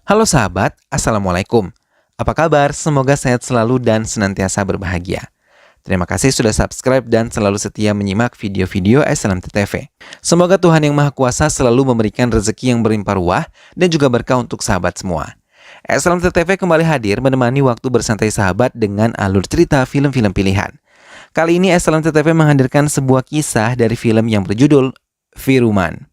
Halo sahabat, Assalamualaikum. Apa kabar? Semoga sehat selalu dan senantiasa berbahagia. Terima kasih sudah subscribe dan selalu setia menyimak video-video SLMT-TV. Semoga Tuhan Yang Maha Kuasa selalu memberikan rezeki yang berlimpah ruah dan juga berkah untuk sahabat semua. SLMT-TV kembali hadir menemani waktu bersantai sahabat dengan alur cerita film-film pilihan. Kali ini SLMT-TV menghadirkan sebuah kisah dari film yang berjudul Firman.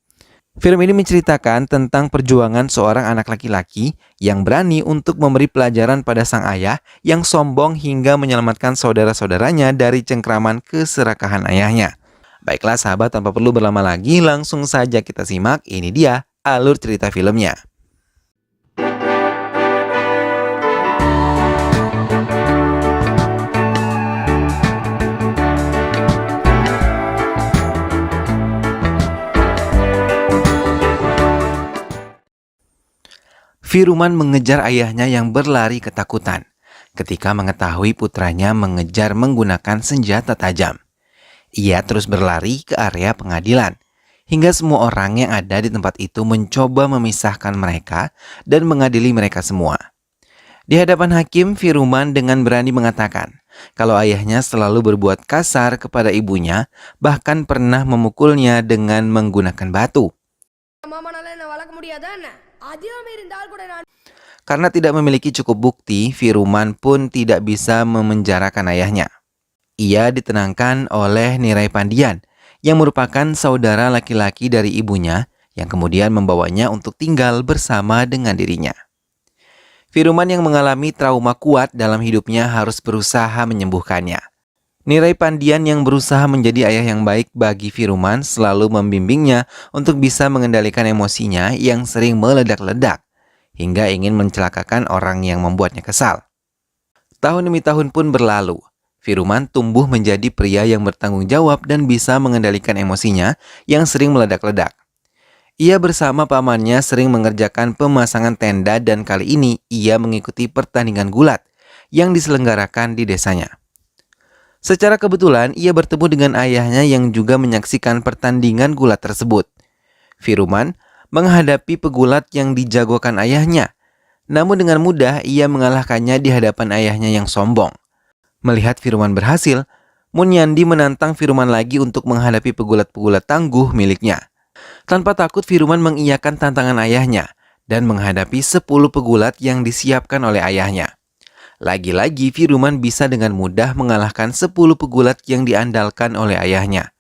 Film ini menceritakan tentang perjuangan seorang anak laki-laki yang berani untuk memberi pelajaran pada sang ayah yang sombong hingga menyelamatkan saudara-saudaranya dari cengkraman keserakahan ayahnya. Baiklah sahabat, tanpa perlu berlama lagi, langsung saja kita simak. Ini dia alur cerita filmnya. Firman mengejar ayahnya yang berlari ketakutan ketika mengetahui putranya mengejar menggunakan senjata tajam. Ia terus berlari ke area pengadilan, hingga semua orang yang ada di tempat itu mencoba memisahkan mereka dan mengadili mereka semua. Di hadapan hakim, Firman dengan berani mengatakan kalau ayahnya selalu berbuat kasar kepada ibunya, bahkan pernah memukulnya dengan menggunakan batu. Karena tidak memiliki cukup bukti, Firman pun tidak bisa memenjarakan ayahnya. Ia ditenangkan oleh Nirai Pandian yang merupakan saudara laki-laki dari ibunya yang kemudian membawanya untuk tinggal bersama dengan dirinya. Firman yang mengalami trauma kuat dalam hidupnya harus berusaha menyembuhkannya. Nirai Pandian yang berusaha menjadi ayah yang baik bagi Firman selalu membimbingnya untuk bisa mengendalikan emosinya yang sering meledak-ledak hingga ingin mencelakakan orang yang membuatnya kesal. Tahun demi tahun pun berlalu. Firman tumbuh menjadi pria yang bertanggung jawab dan bisa mengendalikan emosinya yang sering meledak-ledak. Ia bersama pamannya sering mengerjakan pemasangan tenda dan kali ini ia mengikuti pertandingan gulat yang diselenggarakan di desanya. Secara kebetulan, ia bertemu dengan ayahnya yang juga menyaksikan pertandingan gulat tersebut. Firman menghadapi pegulat yang dijagokan ayahnya. Namun dengan mudah, ia mengalahkannya di hadapan ayahnya yang sombong. Melihat Firman berhasil, Munyandi menantang Firman lagi untuk menghadapi pegulat-pegulat tangguh miliknya. Tanpa takut, Firman mengiyakan tantangan ayahnya dan menghadapi 10 pegulat yang disiapkan oleh ayahnya. Lagi-lagi Firman bisa dengan mudah mengalahkan 10 pegulat yang diandalkan oleh ayahnya.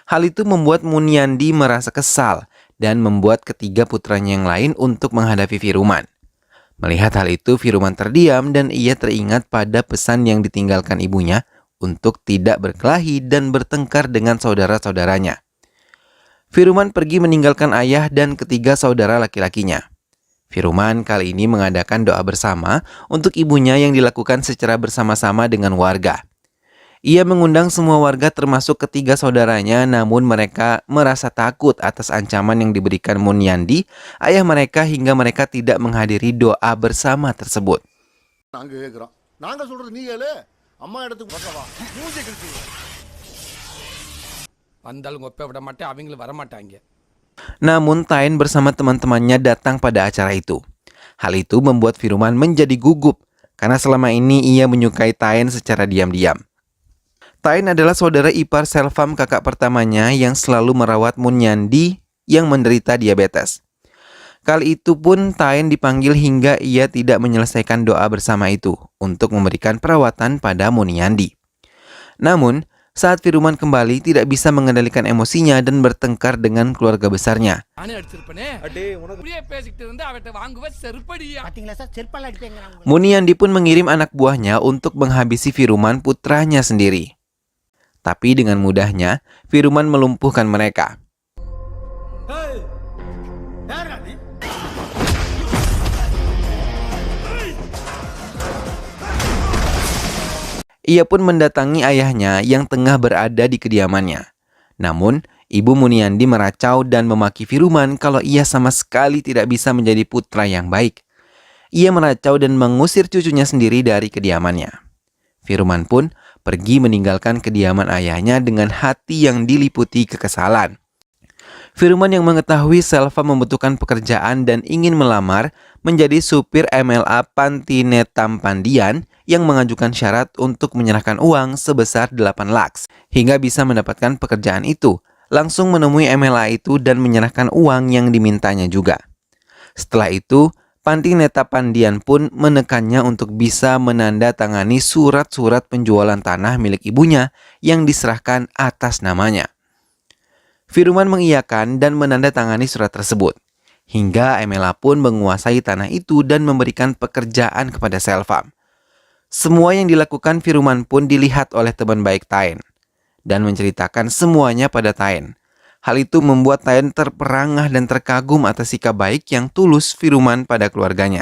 Hal itu membuat Munyandi merasa kesal dan membuat ketiga putranya yang lain untuk menghadapi Firman. Melihat hal itu, Firman terdiam dan ia teringat pada pesan yang ditinggalkan ibunya untuk tidak berkelahi dan bertengkar dengan saudara-saudaranya. Firman pergi meninggalkan ayah dan ketiga saudara laki-lakinya. Firman kali ini mengadakan doa bersama untuk ibunya yang dilakukan secara bersama-sama dengan warga. Ia mengundang semua warga termasuk ketiga saudaranya, namun mereka merasa takut atas ancaman yang diberikan Munyandi, ayah mereka, hingga mereka tidak menghadiri doa bersama tersebut. Namun Tain bersama teman-temannya datang pada acara itu. Hal itu membuat Firman menjadi gugup karena selama ini ia menyukai Tain secara diam-diam. Tain adalah saudara ipar Selvam, kakak pertamanya yang selalu merawat Munyandi yang menderita diabetes. Kali itu pun Tain dipanggil hingga ia tidak menyelesaikan doa bersama itu untuk memberikan perawatan pada Munyandi. Namun saat Firman kembali, tidak bisa mengendalikan emosinya dan bertengkar dengan keluarga besarnya. Munyandi pun mengirim anak buahnya untuk menghabisi Firman, putranya sendiri. Tapi dengan mudahnya, Firman melumpuhkan mereka. Ia pun mendatangi ayahnya yang tengah berada di kediamannya. Namun, ibu Munyandi meracau dan memaki Firman kalau ia sama sekali tidak bisa menjadi putra yang baik. Ia meracau dan mengusir cucunya sendiri dari kediamannya. Firman pun pergi meninggalkan kediaman ayahnya dengan hati yang diliputi kekesalan. Firman yang mengetahui Selva membutuhkan pekerjaan dan ingin melamar, menjadi supir MLA Pantinetam Pandian yang mengajukan syarat untuk menyerahkan uang sebesar 8 lakhs hingga bisa mendapatkan pekerjaan itu. Langsung menemui MLA itu dan menyerahkan uang yang dimintanya juga. Setelah itu, Pantineta Pandian pun menekannya untuk bisa menandatangani surat-surat penjualan tanah milik ibunya yang diserahkan atas namanya. Firman mengiyakan dan menandatangani surat tersebut. Hingga MLA pun menguasai tanah itu dan memberikan pekerjaan kepada Selvam. Semua yang dilakukan Firman pun dilihat oleh teman baik Taen dan menceritakan semuanya pada Taen. Hal itu membuat Taen terperangah dan terkagum atas sikap baik yang tulus Firman pada keluarganya.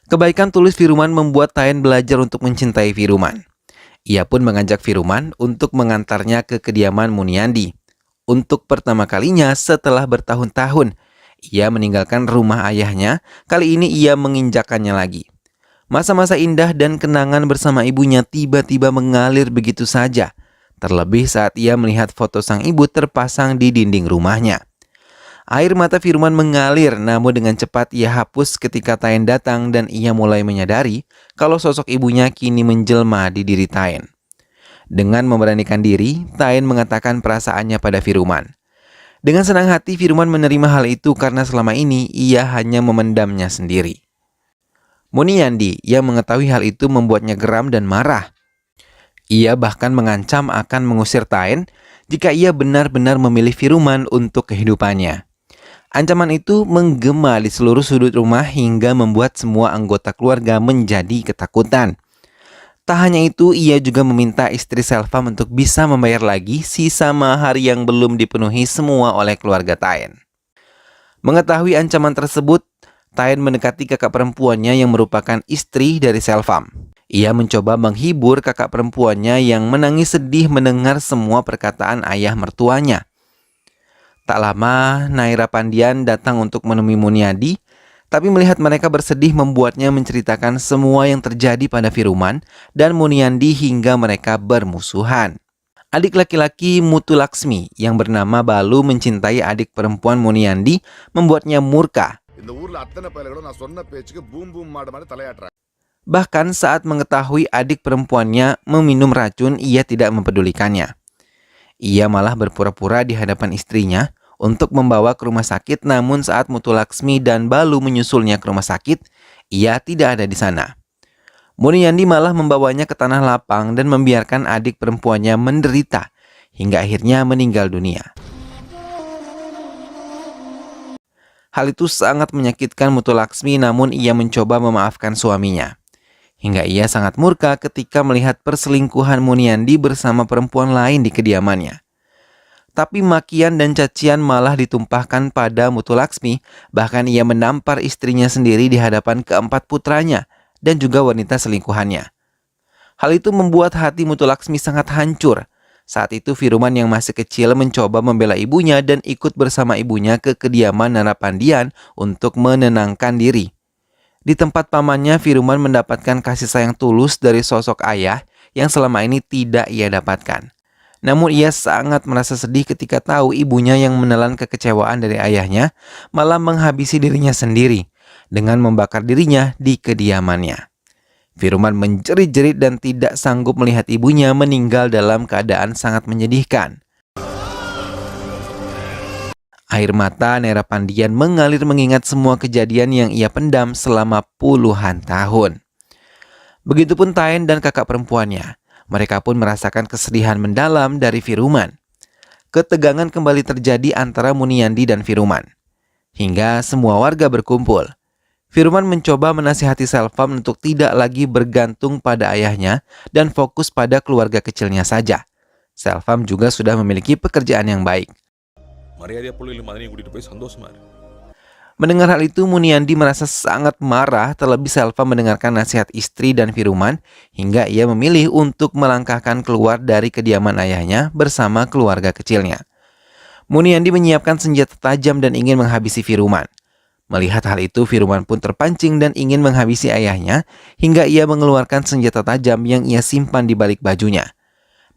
Kebaikan tulus Firman membuat Taen belajar untuk mencintai Firman. Ia pun mengajak Firman untuk mengantarnya ke kediaman Muniandi. Untuk pertama kalinya setelah bertahun-tahun, ia meninggalkan rumah ayahnya, kali ini ia menginjakannya lagi. Masa-masa indah dan kenangan bersama ibunya tiba-tiba mengalir begitu saja. Terlebih saat ia melihat foto sang ibu terpasang di dinding rumahnya. Air mata Firman mengalir, namun dengan cepat ia hapus ketika Taen datang dan ia mulai menyadari kalau sosok ibunya kini menjelma di diri Taen. Dengan memberanikan diri, Taen mengatakan perasaannya pada Firman. Dengan senang hati Firman menerima hal itu karena selama ini ia hanya memendamnya sendiri. Muniandi yang mengetahui hal itu membuatnya geram dan marah. Ia bahkan mengancam akan mengusir Taen jika ia benar-benar memilih Firman untuk kehidupannya. Ancaman itu menggema di seluruh sudut rumah hingga membuat semua anggota keluarga menjadi ketakutan. Tak hanya itu, ia juga meminta istri Selvam untuk bisa membayar lagi sisa mahar yang belum dipenuhi semua oleh keluarga Taen. Mengetahui ancaman tersebut, Taen mendekati kakak perempuannya yang merupakan istri dari Selvam. Ia mencoba menghibur kakak perempuannya yang menangis sedih mendengar semua perkataan ayah mertuanya. Tak lama, Naira Pandian datang untuk menemui Muniadi, tapi melihat mereka bersedih membuatnya menceritakan semua yang terjadi pada Firman dan Muniandi hingga mereka bermusuhan. Adik laki-laki Mutu Laksmi yang bernama Balu mencintai adik perempuan Muniandi membuatnya murka. Bahkan saat mengetahui adik perempuannya meminum racun, ia tidak mempedulikannya. Ia malah berpura-pura di hadapan istrinya untuk membawa ke rumah sakit, namun saat Mutu Laksmi dan Balu menyusulnya ke rumah sakit, ia tidak ada di sana. Muniandi malah membawanya ke tanah lapang dan membiarkan adik perempuannya menderita hingga akhirnya meninggal dunia. Hal itu sangat menyakitkan Mutu Laksmi, namun ia mencoba memaafkan suaminya. Hingga ia sangat murka ketika melihat perselingkuhan Muniandi bersama perempuan lain di kediamannya. Tapi makian dan cacian malah ditumpahkan pada Mutu Laksmi, bahkan ia menampar istrinya sendiri di hadapan keempat putranya dan juga wanita selingkuhannya. Hal itu membuat hati Mutu Laksmi sangat hancur. Saat itu Firman yang masih kecil mencoba membela ibunya dan ikut bersama ibunya ke kediaman Nara Pandian untuk menenangkan diri. Di tempat pamannya, Firman mendapatkan kasih sayang tulus dari sosok ayah yang selama ini tidak ia dapatkan. Namun ia sangat merasa sedih ketika tahu ibunya yang menelan kekecewaan dari ayahnya malah menghabisi dirinya sendiri dengan membakar dirinya di kediamannya. Firman menjerit-jerit dan tidak sanggup melihat ibunya meninggal dalam keadaan sangat menyedihkan. Air mata Naira Pandian mengalir mengingat semua kejadian yang ia pendam selama puluhan tahun. Begitupun Taen dan kakak perempuannya. Mereka pun merasakan kesedihan mendalam dari Firman. Ketegangan kembali terjadi antara Muniandi dan Firman. Hingga semua warga berkumpul. Firman mencoba menasihati Selvam untuk tidak lagi bergantung pada ayahnya dan fokus pada keluarga kecilnya saja. Selvam juga sudah memiliki pekerjaan yang baik. Mendengar hal itu, Muniandi merasa sangat marah, terlebih Selvam mendengarkan nasihat istri dan Firman hingga ia memilih untuk melangkahkan keluar dari kediaman ayahnya bersama keluarga kecilnya. Muniandi menyiapkan senjata tajam dan ingin menghabisi Firman. Melihat hal itu, Firman pun terpancing dan ingin menghabisi ayahnya hingga ia mengeluarkan senjata tajam yang ia simpan di balik bajunya.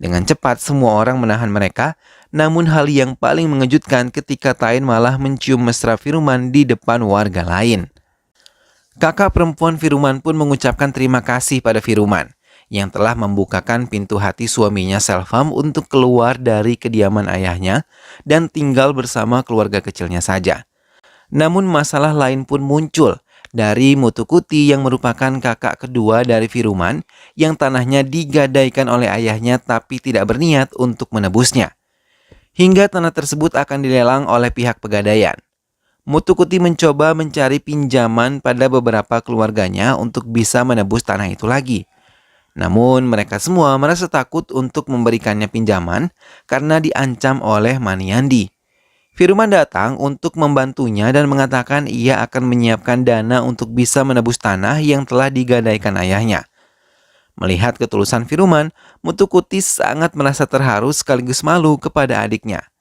Dengan cepat semua orang menahan mereka, namun hal yang paling mengejutkan ketika Taen malah mencium mesra Firman di depan warga lain. Kakak perempuan Firuman pun mengucapkan terima kasih pada Firuman yang telah membukakan pintu hati suaminya Selvam untuk keluar dari kediaman ayahnya dan tinggal bersama keluarga kecilnya saja. Namun masalah lain pun muncul dari Mutukuti yang merupakan kakak kedua dari Firuman yang tanahnya digadaikan oleh ayahnya tapi tidak berniat untuk menebusnya. Hingga tanah tersebut akan dilelang oleh pihak pegadaian. Mutukuti mencoba mencari pinjaman pada beberapa keluarganya untuk bisa menebus tanah itu lagi. Namun mereka semua merasa takut untuk memberikannya pinjaman karena diancam oleh Maniyandi. Firuman datang untuk membantunya dan mengatakan ia akan menyiapkan dana untuk bisa menebus tanah yang telah digadaikan ayahnya. Melihat ketulusan Firuman, Mutukuti sangat merasa terharu sekaligus malu kepada adiknya.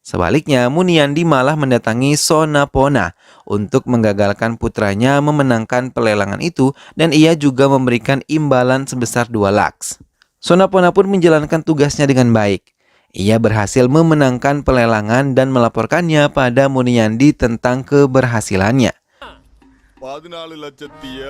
Sebaliknya, Muniyandi malah mendatangi Sonapona untuk menggagalkan putranya memenangkan pelelangan itu dan ia juga memberikan imbalan sebesar 2 laks. Sonapona pun menjalankan tugasnya dengan baik. Ia berhasil memenangkan pelelangan dan melaporkannya pada Muniyandi tentang keberhasilannya. 14 லட்சத்தி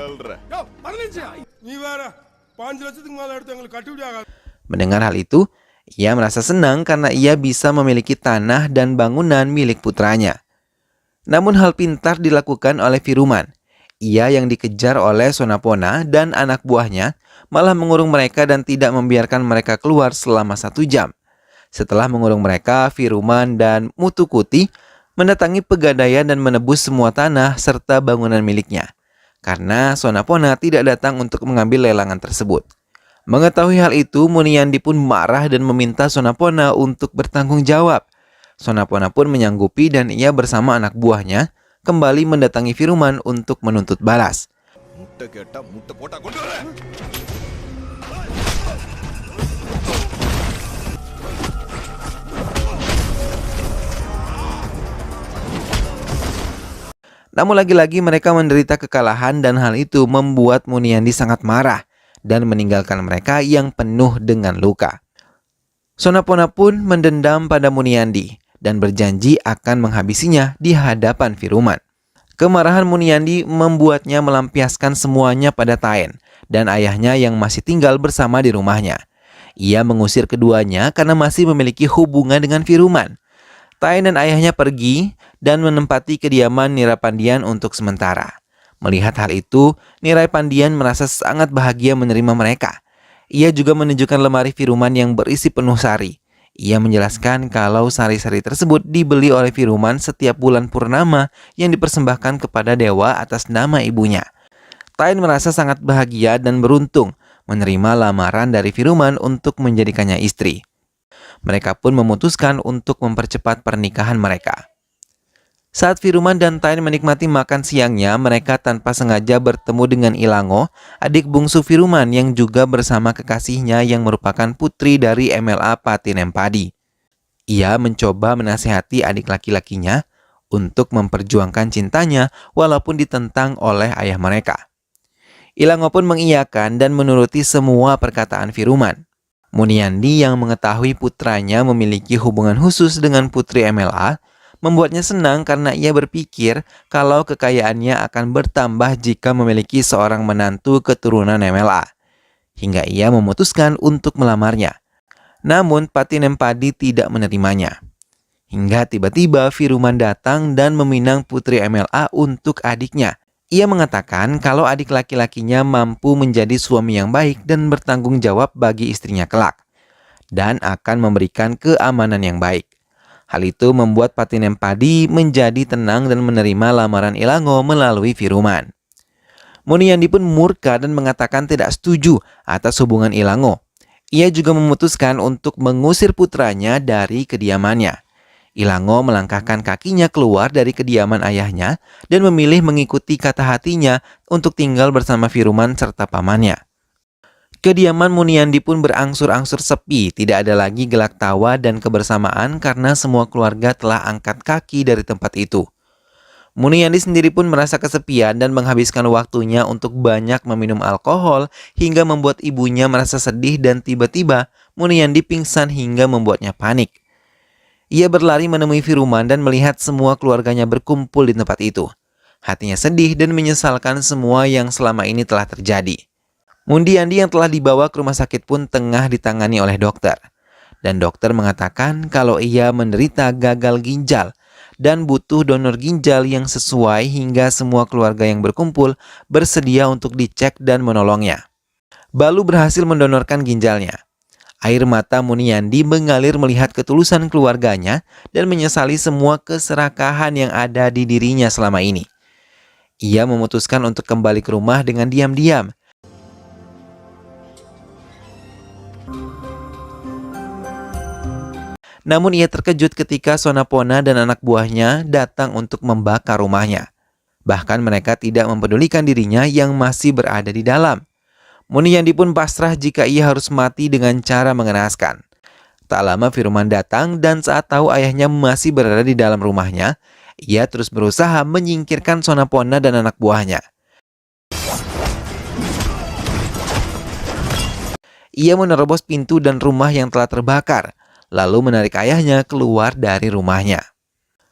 7,5 Mendengar hal itu, ia merasa senang karena ia bisa memiliki tanah dan bangunan milik putranya. Namun hal pintar dilakukan oleh Firuman. Ia yang dikejar oleh Sonapona dan anak buahnya malah mengurung mereka dan tidak membiarkan mereka keluar selama 1 jam. Setelah mengurung mereka, Firuman dan Mutukuti mendatangi pegadaian dan menebus semua tanah serta bangunan miliknya. Karena Sonapona tidak datang untuk mengambil lelangan tersebut. Mengetahui hal itu, Muniyandi pun marah dan meminta Sonapona untuk bertanggung jawab. Sonapona pun menyanggupi dan ia bersama anak buahnya kembali mendatangi Firuman untuk menuntut balas. Namun lagi-lagi mereka menderita kekalahan dan hal itu membuat Muniyandi sangat marah dan meninggalkan mereka yang penuh dengan luka. Sonapona pun mendendam pada Muniyandi dan berjanji akan menghabisinya di hadapan Firuman. Kemarahan Muniyandi membuatnya melampiaskan semuanya pada Taen dan ayahnya yang masih tinggal bersama di rumahnya. Ia mengusir keduanya karena masih memiliki hubungan dengan Firuman. Taen dan ayahnya pergi dan menempati kediaman Nirapandian untuk sementara. Melihat hal itu, Niraipandian merasa sangat bahagia menerima mereka. Ia juga menunjukkan lemari Firuman yang berisi penuh sari. Ia menjelaskan kalau sari-sari tersebut dibeli oleh Firuman setiap bulan purnama yang dipersembahkan kepada dewa atas nama ibunya. Taen merasa sangat bahagia dan beruntung menerima lamaran dari Firuman untuk menjadikannya istri. Mereka pun memutuskan untuk mempercepat pernikahan mereka. Saat Firuman dan Taen menikmati makan siangnya, mereka tanpa sengaja bertemu dengan Ilango, adik bungsu Firuman yang juga bersama kekasihnya yang merupakan putri dari MLA Patinempadi. Ia mencoba menasihati adik laki-lakinya untuk memperjuangkan cintanya walaupun ditentang oleh ayah mereka. Ilango pun mengiyakan dan menuruti semua perkataan Firuman. Muniyandi yang mengetahui putranya memiliki hubungan khusus dengan putri MLA, membuatnya senang karena ia berpikir kalau kekayaannya akan bertambah jika memiliki seorang menantu keturunan MLA. Hingga ia memutuskan untuk melamarnya. Namun Patinempadi tidak menerimanya. Hingga tiba-tiba Firuman datang dan meminang putri MLA untuk adiknya. Ia mengatakan kalau adik laki-lakinya mampu menjadi suami yang baik dan bertanggung jawab bagi istrinya kelak. Dan akan memberikan keamanan yang baik. Hal itu membuat Patinempadi menjadi tenang dan menerima lamaran Ilango melalui Firuman. Muniyandi pun murka dan mengatakan tidak setuju atas hubungan Ilango. Ia juga memutuskan untuk mengusir putranya dari kediamannya. Ilango melangkahkan kakinya keluar dari kediaman ayahnya dan memilih mengikuti kata hatinya untuk tinggal bersama Firuman serta pamannya. Kediaman Muniyandi pun berangsur-angsur sepi, tidak ada lagi gelak tawa dan kebersamaan karena semua keluarga telah angkat kaki dari tempat itu. Muniyandi sendiri pun merasa kesepian dan menghabiskan waktunya untuk banyak meminum alkohol hingga membuat ibunya merasa sedih dan tiba-tiba Muniyandi pingsan hingga membuatnya panik. Ia berlari menemui Firuman dan melihat semua keluarganya berkumpul di tempat itu. Hatinya sedih dan menyesalkan semua yang selama ini telah terjadi. Mundiandi yang telah dibawa ke rumah sakit pun tengah ditangani oleh dokter. Dan dokter mengatakan kalau ia menderita gagal ginjal dan butuh donor ginjal yang sesuai hingga semua keluarga yang berkumpul bersedia untuk dicek dan menolongnya. Balu berhasil mendonorkan ginjalnya. Air mata Muniandi mengalir melihat ketulusan keluarganya dan menyesali semua keserakahan yang ada di dirinya selama ini. Ia memutuskan untuk kembali ke rumah dengan diam-diam. Namun ia terkejut ketika Sonapona dan anak buahnya datang untuk membakar rumahnya. Bahkan mereka tidak mempedulikan dirinya yang masih berada di dalam. Muniandi pun pasrah jika ia harus mati dengan cara mengenaskan. Tak lama Firman datang dan saat tahu ayahnya masih berada di dalam rumahnya, ia terus berusaha menyingkirkan Sonapona dan anak buahnya. Ia menerobos pintu dan rumah yang telah terbakar, lalu menarik ayahnya keluar dari rumahnya.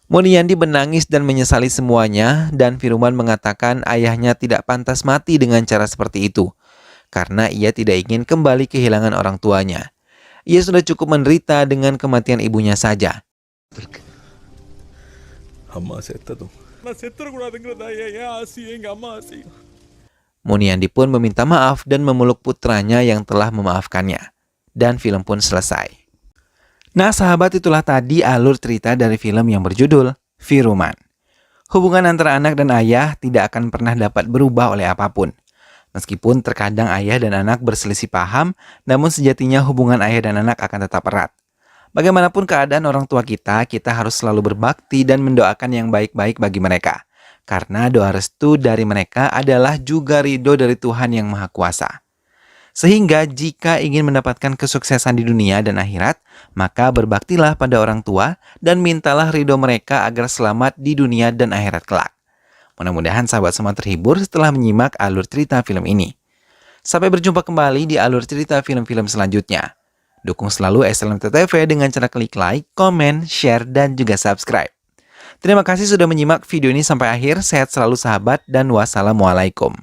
Muniandi menangis dan menyesali semuanya, dan Firman mengatakan ayahnya tidak pantas mati dengan cara seperti itu, karena ia tidak ingin kembali kehilangan orang tuanya. Ia sudah cukup menderita dengan kematian ibunya saja. Muniandi pun meminta maaf dan memeluk putranya yang telah memaafkannya. Dan film pun selesai. Nah sahabat, itulah tadi alur cerita dari film yang berjudul Firman. Hubungan antara anak dan ayah tidak akan pernah dapat berubah oleh apapun. Meskipun terkadang ayah dan anak berselisih paham, namun sejatinya hubungan ayah dan anak akan tetap erat. Bagaimanapun keadaan orang tua kita harus selalu berbakti dan mendoakan yang baik-baik bagi mereka. Karena doa restu dari mereka adalah juga ridho dari Tuhan Yang Maha Kuasa. Sehingga jika ingin mendapatkan kesuksesan di dunia dan akhirat, maka berbaktilah pada orang tua dan mintalah ridho mereka agar selamat di dunia dan akhirat kelak. Mudah-mudahan sahabat semua terhibur setelah menyimak alur cerita film ini. Sampai berjumpa kembali di alur cerita film-film selanjutnya. Dukung selalu SLMT TV dengan cara klik like, komen, share, dan juga subscribe. Terima kasih sudah menyimak video ini sampai akhir. Sehat selalu sahabat dan wassalamualaikum.